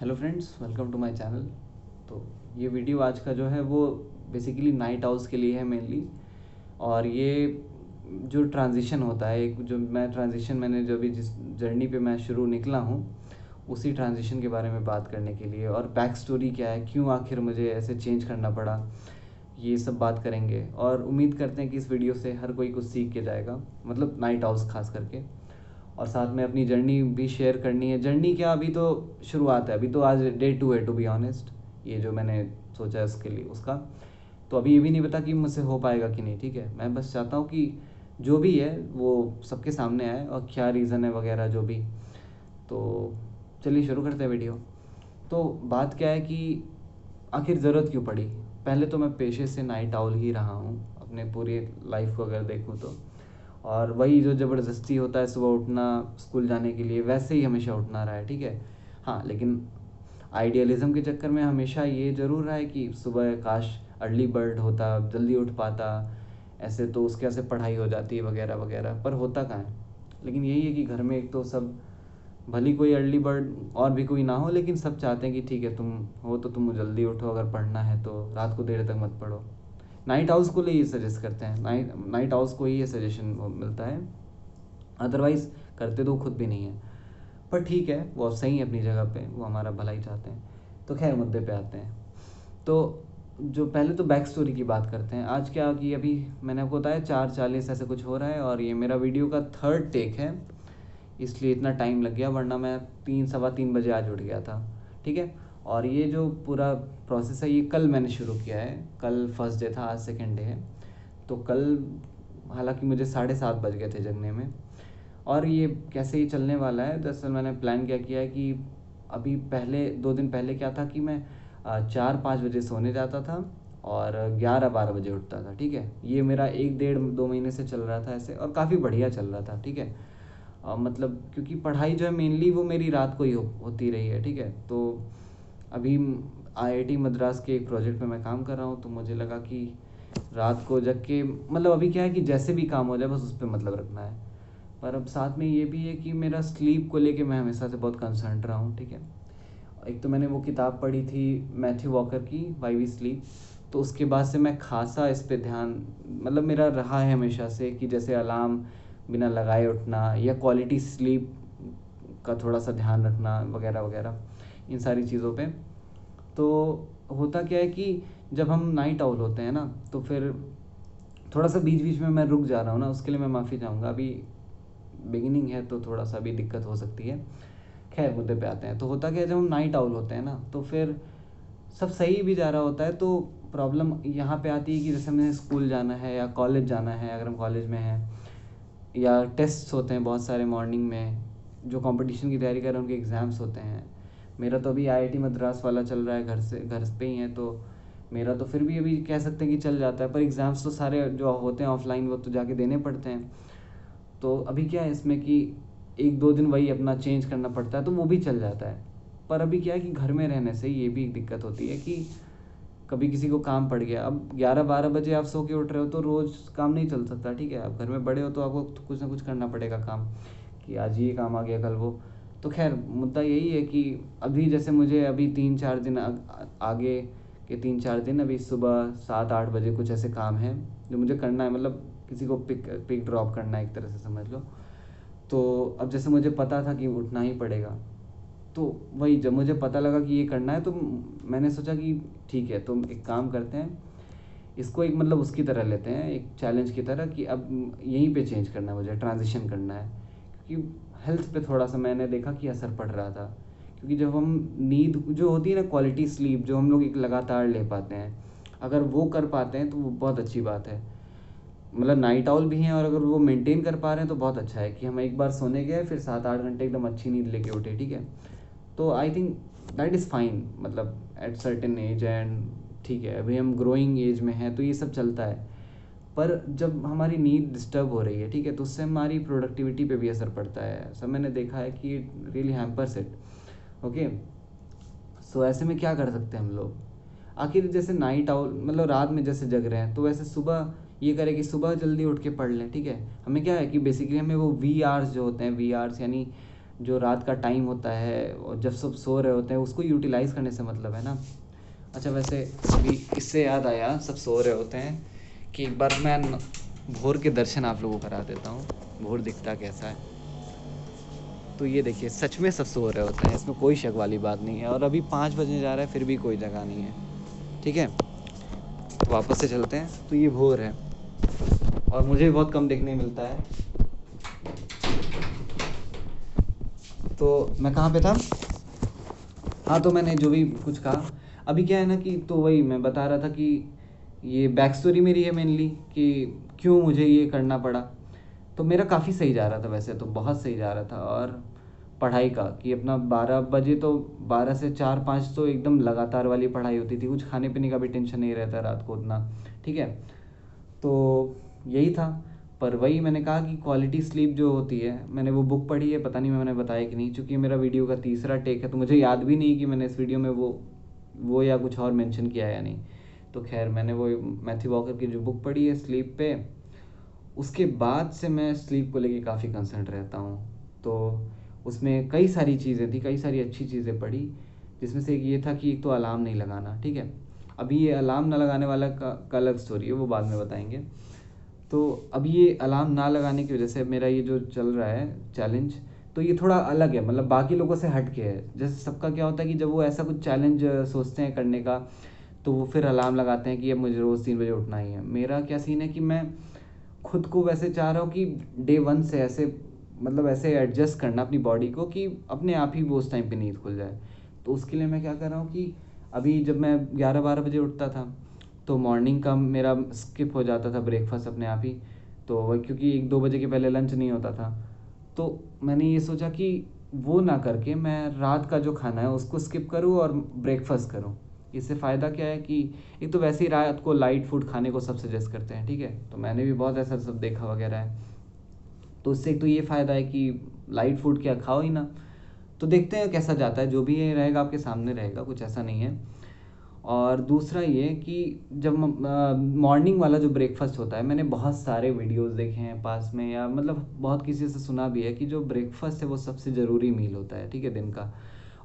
Hello friends, welcome to my channel. तो ये video आज का जो है वो बेसिकली नाइट आउल्स के लिए है मेनली। और ये जो ट्रांजिशन होता है, एक जो मैंने जो भी जिस जर्नी पे मैं शुरू निकला हूँ उसी ट्रांजिशन के बारे में बात करने के लिए, और बैक स्टोरी क्या है, क्यों आखिर मुझे ऐसे चेंज करना पड़ा, ये सब बात करेंगे। और उम्मीद करते हैं कि इस वीडियो से हर कोई कुछ सीख के जाएगा, मतलब नाइट आउल्स खास करके। और साथ में अपनी जर्नी भी शेयर करनी है। जर्नी क्या, अभी तो शुरुआत है, अभी तो आज डे 2 है टू बी ऑनेस्ट। ये जो मैंने सोचा है उसके लिए उसका तो अभी ये भी नहीं पता कि मुझसे हो पाएगा कि नहीं। ठीक है, मैं बस चाहता हूँ कि जो भी है वो सबके सामने आए और क्या रीज़न है वगैरह जो भी। तो चलिए शुरू करते हैं वीडियो। तो बात क्या है कि आखिर ज़रूरत क्यों पड़ी। पहले तो मैं पेशे से नाइट आउल ही रहा हूँ अपने पूरी लाइफ को अगर देखूँ तो। और वही जो ज़बरदस्ती होता है सुबह उठना स्कूल जाने के लिए, वैसे ही हमेशा उठना रहा है। ठीक है, हाँ, लेकिन आइडियलिज़म के चक्कर में हमेशा ये ज़रूर रहा है कि सुबह काश अर्ली बर्ड होता, जल्दी उठ पाता, ऐसे तो उसके ऐसे पढ़ाई हो जाती है वगैरह वगैरह, पर होता कहाँ है। लेकिन यही है कि घर में एक तो सब, भली कोई अर्ली बर्ड और भी कोई ना हो, लेकिन सब चाहते हैं कि ठीक है तुम हो तो तुम जल्दी उठो, अगर पढ़ना है तो रात को देर तक मत पढ़ो। नाइट हाउस को ये सजेस्ट करते हैं, नाइट हाउस को ही ये सजेशन मिलता है। अदरवाइज़ करते तो खुद भी नहीं है। पर ठीक है, वो सही है अपनी जगह पे, वो हमारा भला ही चाहते हैं। तो खैर मुद्दे पे आते हैं। तो जो पहले तो बैक स्टोरी की बात करते हैं। आज क्या कि अभी मैंने आपको बताया 4:40 ऐसे कुछ हो रहा है, और ये मेरा वीडियो का थर्ड टेक है, इसलिए इतना टाइम लग गया, वरना मैं 3 सवा 3 बजे आज उठ गया था। ठीक है, और ये जो पूरा प्रोसेस है ये कल मैंने शुरू किया है। कल फर्स्ट डे था, आज सेकेंड डे है। तो कल हालांकि मुझे 7:30 बज गए थे जगने में। और ये कैसे ही चलने वाला है, दरअसल मैंने प्लान क्या किया है कि अभी पहले 2 दिन पहले क्या था कि मैं 4-5 बजे सोने जाता था और 11-12 बजे उठता था। ठीक है, ये मेरा 1 डेढ़ 2 महीने से चल रहा था ऐसे, और काफ़ी बढ़िया चल रहा था। ठीक है, मतलब क्योंकि पढ़ाई जो है मेनली वो मेरी रात को ही होती रही है। ठीक है, तो अभी आईआईटी मद्रास के एक प्रोजेक्ट पे मैं काम कर रहा हूँ, तो मुझे लगा कि रात को जग के, मतलब अभी क्या है कि जैसे भी काम हो जाए बस उस पर मतलब रखना है। पर अब साथ में ये भी है कि मेरा स्लीप को लेके मैं हमेशा से बहुत कंसर्न रहा हूँ। ठीक है, एक तो मैंने वो किताब पढ़ी थी मैथ्यू वॉकर की, वाई वी स्लीप। तो उसके बाद से मैं खासा इस पे ध्यान, मतलब मेरा रहा है हमेशा से कि जैसे अलार्म बिना लगाए उठना, या क्वालिटी स्लीप का थोड़ा सा ध्यान रखना वगैरह वगैरह, इन सारी चीज़ों पे। तो होता क्या है कि जब हम नाइट आउल होते हैं ना, तो फिर थोड़ा सा बीच बीच में मैं रुक जा रहा हूँ ना, उसके लिए मैं माफ़ी चाहूँगा। अभी बिगिनिंग है तो थोड़ा सा भी दिक्कत हो सकती है। खैर मुद्दे पे आते हैं। तो होता क्या है, जब हम नाइट आउल होते हैं ना तो फिर सब सही भी जा रहा होता है, तो प्रॉब्लम यहाँ पे आती है कि जैसे हमें स्कूल जाना है या कॉलेज जाना है, अगर हम कॉलेज में हैं, या टेस्ट होते हैं बहुत सारे मॉर्निंग में, जो कंपटीशन की तैयारी कर रहे हैं उनके एग्ज़ाम्स होते हैं। मेरा तो अभी आईआईटी मद्रास वाला चल रहा है, घर पे ही है, तो मेरा तो फिर भी अभी कह सकते हैं कि चल जाता है। पर एग्ज़ाम्स तो सारे जो होते हैं ऑफलाइन वो तो जाके देने पड़ते हैं। तो अभी क्या है इसमें कि 1-2 दिन वही अपना चेंज करना पड़ता है, तो वो भी चल जाता है। पर अभी क्या है कि घर में रहने से ये भी एक दिक्कत होती है कि कभी किसी को काम पड़ गया। अब 11-12 बजे आप सो के उठ रहे हो तो रोज़ काम नहीं चल सकता। ठीक है, आप घर में बड़े हो तो आपको कुछ ना कुछ करना पड़ेगा काम, कि आज ये काम आ गया कल वो। तो खैर मुद्दा यही है कि अभी जैसे मुझे अभी 3-4 दिन आगे के 3-4 दिन अभी सुबह 7-8 बजे कुछ ऐसे काम हैं जो मुझे करना है, मतलब किसी को पिक पिक ड्रॉप करना है, एक तरह से समझ लो। तो अब जैसे मुझे पता था कि उठना ही पड़ेगा, तो वही जब मुझे पता लगा कि ये करना है, तो मैंने सोचा कि ठीक है, तो एक काम करते हैं, इसको एक मतलब उसकी तरह लेते हैं, एक चैलेंज की तरह, कि अब यहीं पे चेंज करना है, मुझे ट्रांजिशन करना है। क्योंकि हेल्थ पे थोड़ा सा मैंने देखा कि असर पड़ रहा था। क्योंकि जब हम नींद जो होती है ना, क्वालिटी स्लीप जो हम लोग एक लगातार ले पाते हैं, अगर वो कर पाते हैं तो वो बहुत अच्छी बात है। मतलब नाइट आउल भी हैं, और अगर वो मेंटेन कर पा रहे हैं तो बहुत अच्छा है कि हम एक बार सोने गए फिर 7-8 घंटे एकदम अच्छी नींद लेके उठे। ठीक है, तो I think that is fine, मतलब एट सर्टेन एज एंड, ठीक है अभी हम ग्रोइंग एज में हैं तो ये सब चलता है। पर जब हमारी नींद डिस्टर्ब हो रही है, ठीक है, तो उससे हमारी प्रोडक्टिविटी पे भी असर पड़ता है। सब मैंने देखा है कि it really hampers it. Okay, so ऐसे में क्या कर सकते हैं हम लोग। आखिर जैसे नाइट आउल मतलब रात में जैसे जग रहे हैं, तो वैसे सुबह ये करें कि सुबह जल्दी उठ के पढ़ लें। ठीक है, हमें क्या है कि बेसिकली हमें वो वी आर्स जो होते हैं, वी आर्स यानी जो रात का टाइम होता है और जब सब सो रहे होते हैं उसको यूटिलाइज़ करने से मतलब है ना। अच्छा वैसे अभी इससे याद आया, सब सो रहे होते हैं, कि एक बार मैं भोर के दर्शन आप लोगों को करा देता हूँ, भोर दिखता कैसा है। तो ये देखिए सच में सब सो रहे होते हैं, इसमें कोई शक वाली बात नहीं है। और अभी 5 बजने जा रहा है फिर भी कोई जगह नहीं है, ठीक है। तो वापस से चलते हैं। तो ये भोर है और मुझे भी बहुत कम देखने मिलता है। तो मैं कहाँ पे था? हाँ, तो मैंने जो भी कुछ कहा अभी क्या है ना कि तो वही मैं बता रहा था कि ये बैक स्टोरी मेरी है मेनली कि क्यों मुझे ये करना पड़ा। तो मेरा काफ़ी सही जा रहा था, वैसे तो बहुत सही जा रहा था। और पढ़ाई का कि अपना 12 बजे तो 12 से 4-5 तो एकदम लगातार वाली पढ़ाई होती थी, कुछ खाने पीने का भी टेंशन नहीं रहता रात को उतना, ठीक है। तो यही था। पर वही मैंने कहा कि क्वालिटी स्लीप जो होती है, मैंने वो बुक पढ़ी है, पता नहीं मैंने बताया कि नहीं, चूँकि मेरा वीडियो का तीसरा टेक है तो मुझे याद भी नहीं कि मैंने इस वीडियो में वो या कुछ और मेंशन किया है या नहीं। तो खैर मैंने वो मैथ्यू वॉकर की जो बुक पढ़ी है स्लीप पे, उसके बाद से मैं स्लीप को लेके काफ़ी कंसर्न रहता हूँ। तो उसमें कई सारी चीज़ें थी, कई सारी अच्छी चीज़ें पढ़ी, जिसमें से एक ये था कि एक तो अलार्म नहीं लगाना, ठीक है। अभी ये अलार्म ना लगाने वाला का अलग स्टोरी है, वो बाद में बताएंगे। तो अब ये अलार्म ना लगाने की वजह से मेरा ये जो चल रहा है चैलेंज, तो ये थोड़ा अलग है, मतलब बाकी लोगों से हट के है। जैसे सबका क्या होता है कि जब वो ऐसा कुछ चैलेंज सोचते हैं करने का, तो वो फिर अलार्म लगाते हैं कि अब मुझे रोज़ 3 बजे उठना ही है। मेरा क्या सीन है कि मैं खुद को वैसे चाह रहा हूँ कि डे 1 से ऐसे, मतलब ऐसे एडजस्ट करना अपनी बॉडी को कि अपने आप ही वो उस टाइम पे नींद खुल जाए। तो उसके लिए मैं क्या कर रहा हूँ कि अभी जब मैं 11-12 बजे उठता था तो मॉर्निंग का मेरा स्किप हो जाता था ब्रेकफास्ट अपने आप ही। तो वही क्योंकि 1-2 बजे के पहले लंच नहीं होता था, तो मैंने ये सोचा कि वो ना करके मैं रात का जो खाना है उसको स्किप करूँ और ब्रेकफास्ट करूँ। इससे फ़ायदा क्या है कि एक तो वैसे ही रात को लाइट फूड खाने को सब सजेस्ट करते हैं, ठीक है। तो मैंने भी बहुत ऐसा सब देखा वगैरह है। तो उससे एक तो ये फ़ायदा है कि लाइट फूड क्या खाओ ही ना। तो देखते हैं कैसा जाता है, जो भी ये रहेगा आपके सामने रहेगा, कुछ ऐसा नहीं है। और दूसरा ये कि जब मॉर्निंग वाला जो ब्रेकफास्ट होता है, मैंने बहुत सारे वीडियोस देखे हैं पास में, या मतलब बहुत किसी से सुना भी है कि जो ब्रेकफास्ट है वो सबसे ज़रूरी मील होता है, ठीक है, दिन का।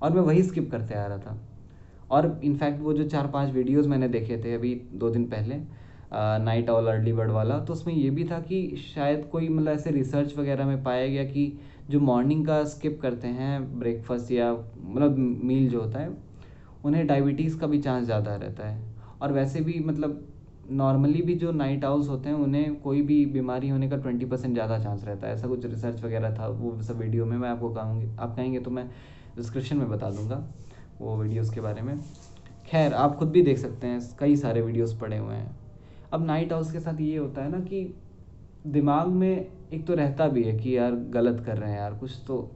और मैं वही स्किप करते आ रहा था। और इनफैक्ट वो जो 4-5 वीडियोस मैंने देखे थे अभी 2 दिन पहले, नाइट ऑल अर्ली बर्ड वाला, तो उसमें ये भी था कि शायद कोई मतलब ऐसे रिसर्च वगैरह में पाया गया कि जो मॉर्निंग का स्किप करते हैं ब्रेकफास्ट या मतलब मील जो होता है, उन्हें डायबिटीज़ का भी चांस ज़्यादा रहता है। और वैसे भी मतलब नॉर्मली भी जो नाइट आउल्स होते हैं उन्हें कोई भी बीमारी होने का 20% ज़्यादा चांस रहता है, ऐसा कुछ रिसर्च वगैरह था। वो सब वीडियो में मैं आपको कहूँगी, आप कहेंगे तो मैं डिस्क्रिप्शन में बता दूँगा वो वीडियोस के बारे में। खैर आप खुद भी देख सकते हैं, कई सारे वीडियोस पड़े हुए हैं। अब नाइट आउल्स के साथ ये होता है ना कि दिमाग में एक तो रहता भी है कि यार गलत कर रहे हैं यार कुछ, तो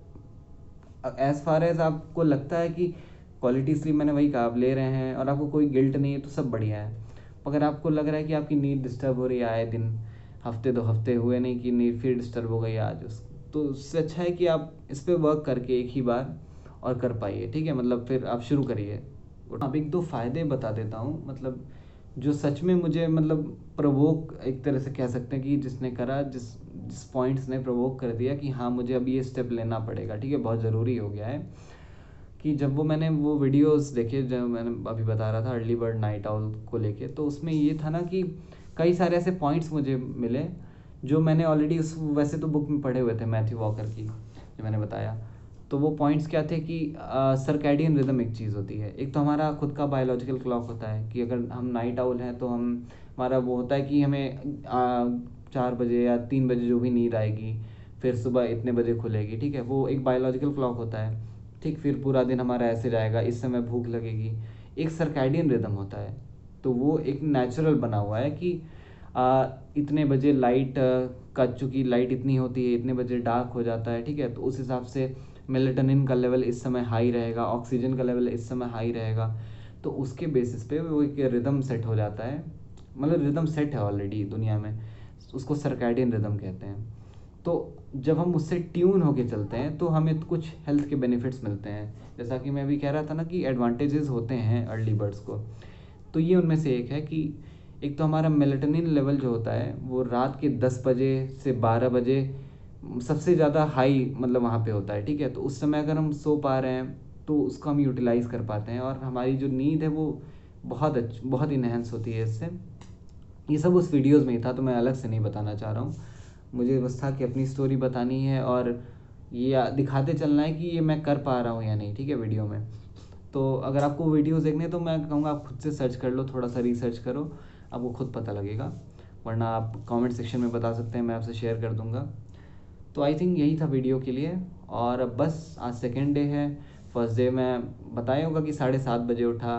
एज़ फार एज़ आपको लगता है कि क्वालिटी स्लीप, मैंने वही कहा, आप ले रहे हैं और आपको कोई गिल्ट नहीं है तो सब बढ़िया है। अगर आपको लग रहा है कि आपकी नींद डिस्टर्ब हो रही है आए दिन, हफ्ते 2 हफ्ते हुए नहीं कि नींद फिर डिस्टर्ब हो गई आज, तो उससे अच्छा है कि आप इस पर वर्क करके एक ही बार और कर पाइए, ठीक है। मतलब फिर आप शुरू करिए। अब 1-2 फ़ायदे बता देता हूँ, मतलब जो सच में मुझे मतलब प्रवोक एक तरह से कह सकते हैं कि जिसने करा, जिस पॉइंट्स ने प्रवोक कर दिया कि हाँ मुझे अभी ये स्टेप लेना पड़ेगा, ठीक है, बहुत ज़रूरी हो गया है। कि जब मैंने वो वीडियोस देखे, जब मैंने अभी बता रहा था अर्ली बर्ड नाइट आउल को लेके, तो उसमें ये था ना कि कई सारे ऐसे पॉइंट्स मुझे मिले जो मैंने ऑलरेडी उस वैसे तो बुक में पढ़े हुए थे मैथ्यू वॉकर की, जो मैंने बताया। तो वो पॉइंट्स क्या थे कि सर्कैडियन रिदम एक चीज़ होती है, एक तो हमारा खुद का बायोलॉजिकल क्लॉक होता है कि अगर हम नाइट आउल हैं तो हमारा वो होता है कि हमें 4 बजे या 3 बजे जो भी नींद आएगी, फिर सुबह इतने बजे खुलेगी, ठीक है, वो एक बायोलॉजिकल क्लॉक होता है। ठीक, फिर पूरा दिन हमारा ऐसे जाएगा, इस समय भूख लगेगी, एक सर्कैडियन रिदम होता है। तो वो एक नेचुरल बना हुआ है कि इतने बजे लाइट का, चूँकि लाइट इतनी होती है, इतने बजे डार्क हो जाता है, ठीक है। तो उस हिसाब से मेलेटोनिन का लेवल इस समय हाई रहेगा, ऑक्सीजन का लेवल इस समय हाई रहेगा। तो उसके बेसिस पे वो एक रिदम सेट हो जाता है, मतलब रिदम सेट है ऑलरेडी दुनिया में, उसको सर्कैडियन रिदम कहते हैं। तो जब हम उससे ट्यून होके चलते हैं तो हमें कुछ हेल्थ के बेनिफिट्स मिलते हैं, जैसा कि मैं अभी कह रहा था ना कि एडवांटेजेस होते हैं अर्ली बर्ड्स को। तो ये उनमें से एक है कि एक तो हमारा मेलेटोनिन लेवल जो होता है वो रात के 10 बजे से 12 बजे सबसे ज़्यादा हाई मतलब वहाँ पे होता है, ठीक है। तो उस समय अगर हम सो पा रहे हैं तो उसको हम यूटिलाइज़ कर पाते हैं, और हमारी जो नींद है वो बहुत इन्हेंस होती है इससे। ये सब उस वीडियोज़ में ही था, तो मैं अलग से नहीं बताना चाह रहा हूँ। मुझे बस था कि अपनी स्टोरी बतानी है और ये दिखाते चलना है कि ये मैं कर पा रहा हूँ या नहीं, ठीक है, वीडियो में। तो अगर आपको वीडियोज़ देखने हैं तो मैं कहूँगा आप खुद से सर्च कर लो, थोड़ा सा रिसर्च करो, आपको खुद पता लगेगा। वरना आप कमेंट सेक्शन में बता सकते हैं, मैं आपसे शेयर कर दूँगा। तो आई थिंक यही था वीडियो के लिए। और अब बस आज सेकेंड डे है। फर्स्ट डे मैं बताया होगा कि 7:30 बजे उठा,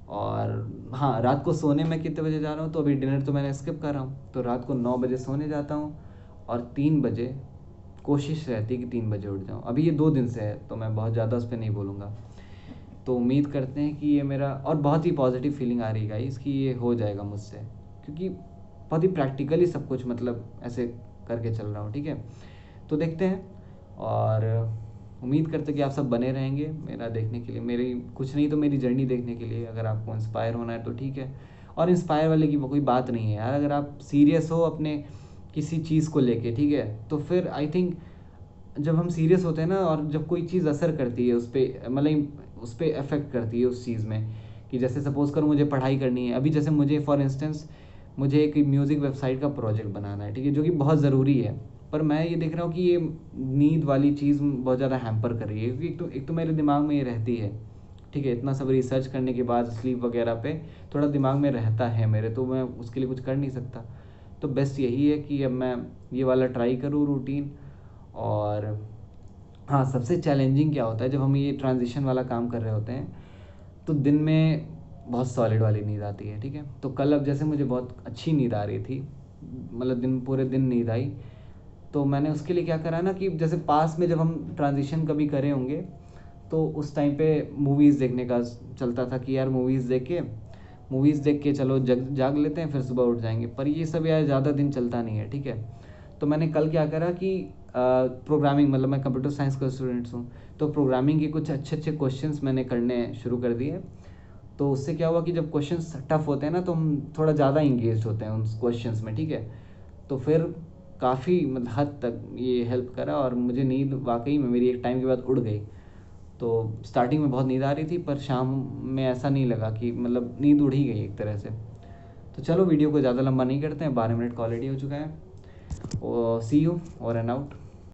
और हाँ, रात को सोने में कितने बजे जा रहा हूँ, तो अभी डिनर तो मैंने स्किप कर रहा हूँ, तो रात को 9 बजे सोने जाता हूँ, और 3 बजे कोशिश रहती है कि 3 बजे उठ जाऊँ। अभी ये 2 दिन से है, तो मैं बहुत ज़्यादा उस पर नहीं बोलूँगा। तो उम्मीद करते हैं कि ये मेरा, और बहुत ही पॉजिटिव फीलिंग आ रही है गाइस कि ये हो जाएगा मुझसे, क्योंकि बहुत ही प्रैक्टिकली सब कुछ मतलब ऐसे करके चल रहा हूँ, ठीक है। तो देखते हैं, और उम्मीद करते हैं कि आप सब बने रहेंगे मेरा देखने के लिए, मेरी कुछ नहीं तो मेरी जर्नी देखने के लिए। अगर आपको इंस्पायर होना है तो ठीक है, और इंस्पायर वाले की कोई बात नहीं है यार। अगर आप सीरियस हो अपने किसी चीज़ को लेके, ठीक है, तो फिर आई थिंक जब हम सीरियस होते हैं ना, और जब कोई चीज़ असर करती है उस पर, मतलब उस पर अफेक्ट करती है उस चीज़ में, कि जैसे सपोज़ करो मुझे पढ़ाई करनी है अभी, जैसे मुझे फॉर इंस्टेंस मुझे एक म्यूज़िक वेबसाइट का प्रोजेक्ट बनाना है, ठीक है, जो कि बहुत ज़रूरी है। पर मैं ये देख रहा हूँ कि ये नींद वाली चीज़ बहुत ज़्यादा हैम्पर कर रही है, क्योंकि एक तो मेरे दिमाग में ये रहती है, ठीक है, इतना सब रिसर्च करने के बाद स्लीप वगैरह पे थोड़ा दिमाग में रहता है मेरे, तो मैं उसके लिए कुछ कर नहीं सकता। तो बेस्ट यही है कि अब मैं ये वाला ट्राई करूँ रूटीन। और हाँ, सबसे चैलेंजिंग क्या होता है जब हम ये ट्रांजिशन वाला काम कर रहे होते हैं, तो दिन में बहुत सॉलिड वाली नींद आती है, ठीक है। तो कल अब जैसे मुझे बहुत अच्छी नींद आ रही थी, मतलब पूरे दिन नींद आई, तो मैंने उसके लिए क्या करा ना, कि जैसे पास में जब हम ट्रांजिशन कभी करे होंगे, तो उस टाइम पे मूवीज़ देखने का चलता था कि यार मूवीज़ देख के चलो जाग लेते हैं, फिर सुबह उठ जाएंगे। पर ये सब यार ज़्यादा दिन चलता नहीं है, ठीक है। तो मैंने कल क्या करा कि प्रोग्रामिंग, मतलब मैं कंप्यूटर साइंस का स्टूडेंट्स हूँ, तो प्रोग्रामिंग के कुछ अच्छे अच्छे क्वेश्चंस मैंने करने शुरू कर दिए। तो उससे क्या हुआ कि जब क्वेश्चंस टफ होते हैं ना, तो हम थोड़ा ज़्यादा इंगेज होते हैं उन क्वेश्चंस में, ठीक है। तो फिर काफ़ी मतलब हद तक ये हेल्प करा, और मुझे नींद वाकई में मेरी एक टाइम के बाद उड़ गई। तो स्टार्टिंग में बहुत नींद आ रही थी, पर शाम में ऐसा नहीं लगा कि मतलब नींद उड़ ही गई एक तरह से। तो चलो वीडियो को ज़्यादा लंबा नहीं करते हैं, 12 मिनट का ऑलरेडी हो चुका है। सी यू, ओवर एंड आउट।